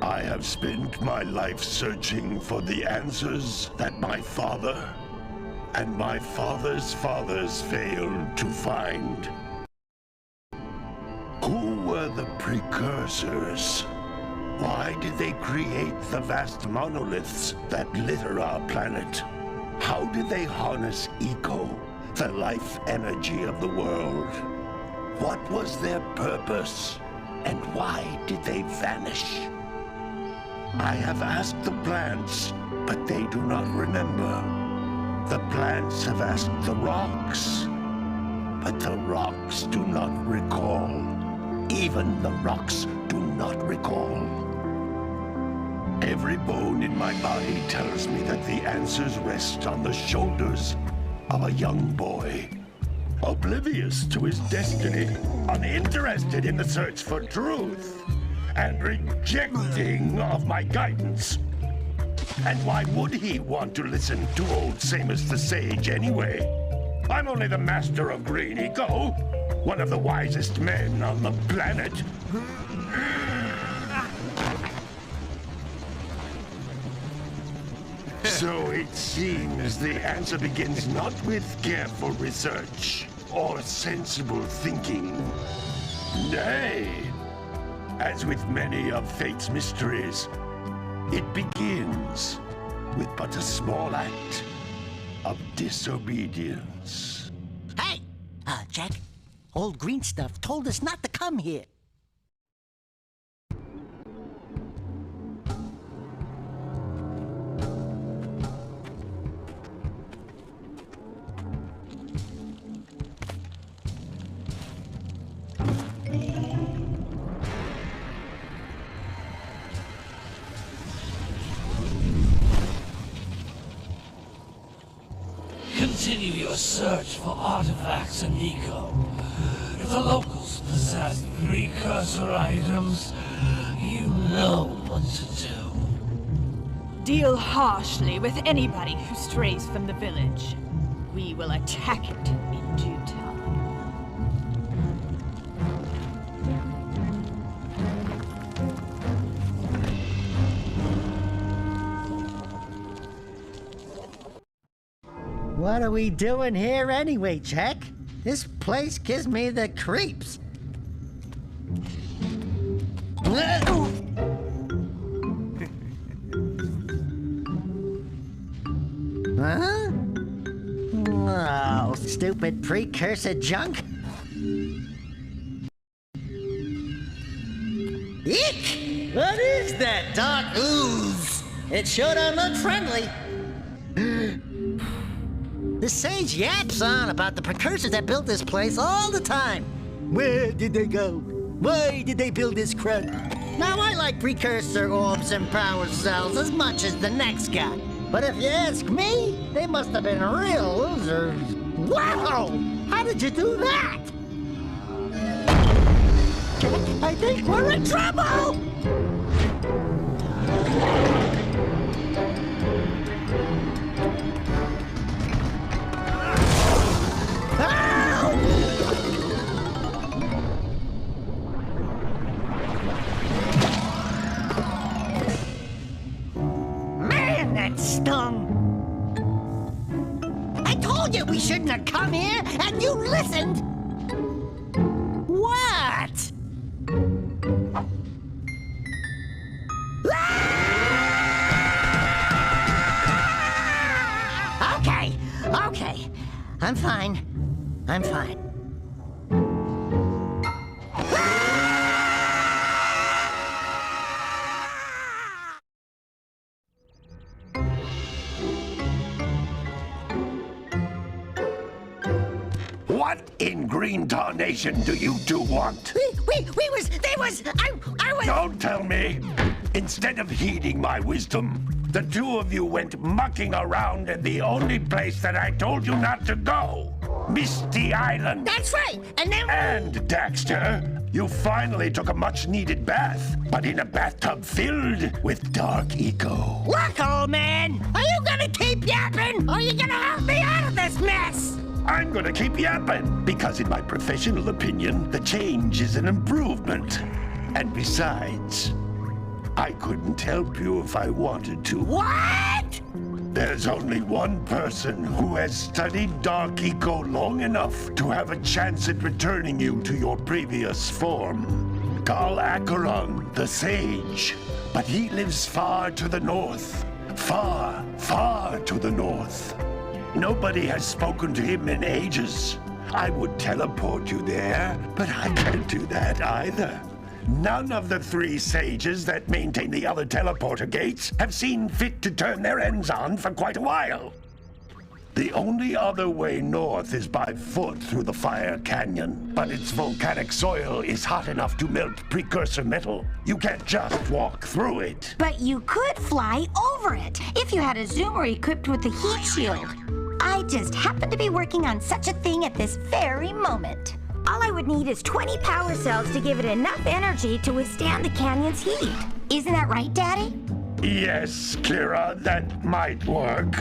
I have spent my life searching for the answers that my father and my father's fathers failed to find. Who were the Precursors? Why did they create the vast monoliths that litter our planet? How did they harness eco, the life energy of the world? What was their purpose, and why did they vanish? I have asked the plants, but they do not remember. The plants have asked the rocks, but the rocks do not recall. Even the rocks do not recall. Every bone in my body tells me that the answers rest on the shoulders of a young boy, oblivious to his destiny, uninterested in the search for truth, and rejecting of my guidance. And why would he want to listen to old Samus the Sage anyway? I'm only the master of green eco, one of the wisest men on the planet. So it seems the answer begins not with careful research or sensible thinking. Nay, as with many of fate's mysteries, it begins with but a small act of disobedience. Hey! Jack, old green stuff told us not to come here. Continue your search for artifacts and eco. If the locals possess precursor items, you know what to do. Deal harshly with anybody who strays from the village. We will attack it in due time. What are we doing here anyway, Jack? This place gives me the creeps. Huh? Oh, stupid precursor junk. Eek! What is that dark ooze? It sure don't look friendly. The sage yaps on about the precursors that built this place all the time. Where did they go? Why did they build this crud? Now, I like precursor orbs and power cells as much as the next guy. But if you ask me, they must have been real losers. Wow! How did you do that? I think we're in trouble! Man, that stung! I told you we shouldn't have come here, and you listened! What? Okay. I'm fine. What in green tarnation do you two want? I was... Don't tell me! Instead of heeding my wisdom, the two of you went mucking around in the only place that I told you not to go. Misty Island. That's right, and then... And, Dexter, you finally took a much-needed bath, but in a bathtub filled with dark eco. Look, old man, are you gonna keep yapping, or are you gonna help me out of this mess? I'm gonna keep yapping, because in my professional opinion, the change is an improvement. And besides, I couldn't help you if I wanted to. What? There's only one person who has studied Dark Eco long enough to have a chance at returning you to your previous form. Carl Acheron, the Sage. But he lives far to the north. Far, far to the north. Nobody has spoken to him in ages. I would teleport you there, but I can't do that either. None of the 3 sages that maintain the other teleporter gates have seen fit to turn their ends on for quite a while. The only other way north is by foot through the Fire Canyon, but its volcanic soil is hot enough to melt precursor metal. You can't just walk through it. But you could fly over it if you had a zoomer equipped with a heat shield. I just happen to be working on such a thing at this very moment. All I would need is 20 power cells to give it enough energy to withstand the canyon's heat. Isn't that right, Daddy? Yes, Kira, that might work.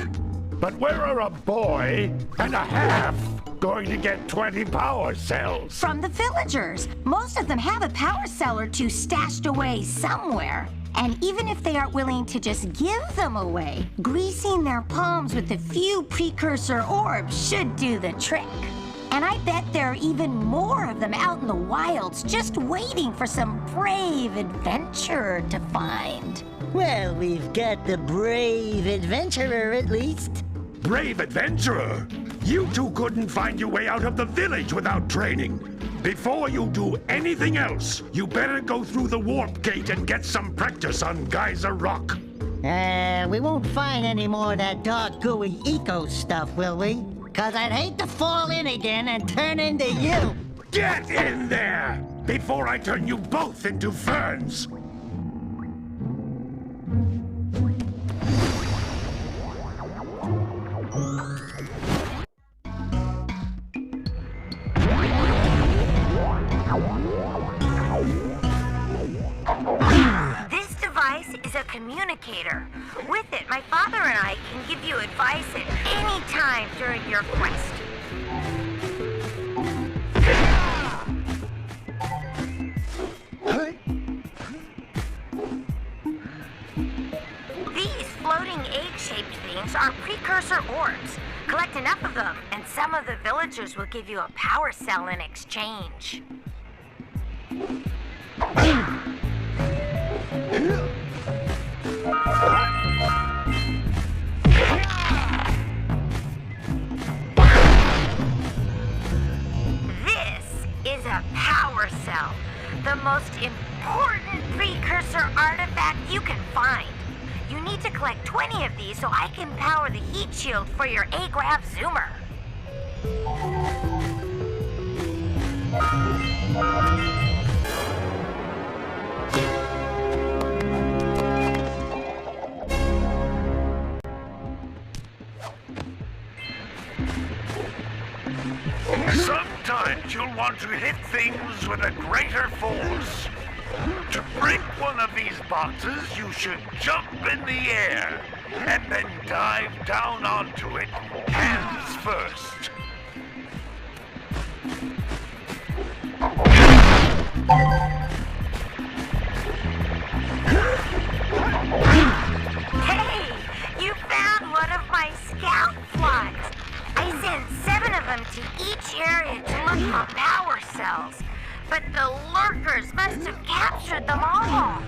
But where are a boy and a half going to get 20 power cells? From the villagers. Most of them have a power cell or 2 stashed away somewhere. And even if they aren't willing to just give them away, greasing their palms with a few precursor orbs should do the trick. And I bet there are even more of them out in the wilds just waiting for some brave adventurer to find. Well, we've got the brave adventurer at least. Brave adventurer? You two couldn't find your way out of the village without training. Before you do anything else, you better go through the warp gate and get some practice on Geyser Rock. We won't find any more of that dark gooey eco stuff, will we? 'Cause I'd hate to fall in again and turn into you. Get in there before I turn you both into ferns. This device is a communicator. With it, my father and I can give you advice at any time during your quest. These floating egg-shaped things are precursor orbs. Collect enough of them, and some of the villagers will give you a power cell in exchange. This is a power cell, the most important precursor artifact you can find. You need to collect 20 of these so I can power the heat shield for your A-Graph zoomer. Sometimes you'll want to hit things with a greater force. To break one of these boxes, you should jump in the air and then dive down onto it, hands first. Hey, you found one of my scout flies. I sent 7 of them to each area to look for power cells. But the lurkers must have captured them all.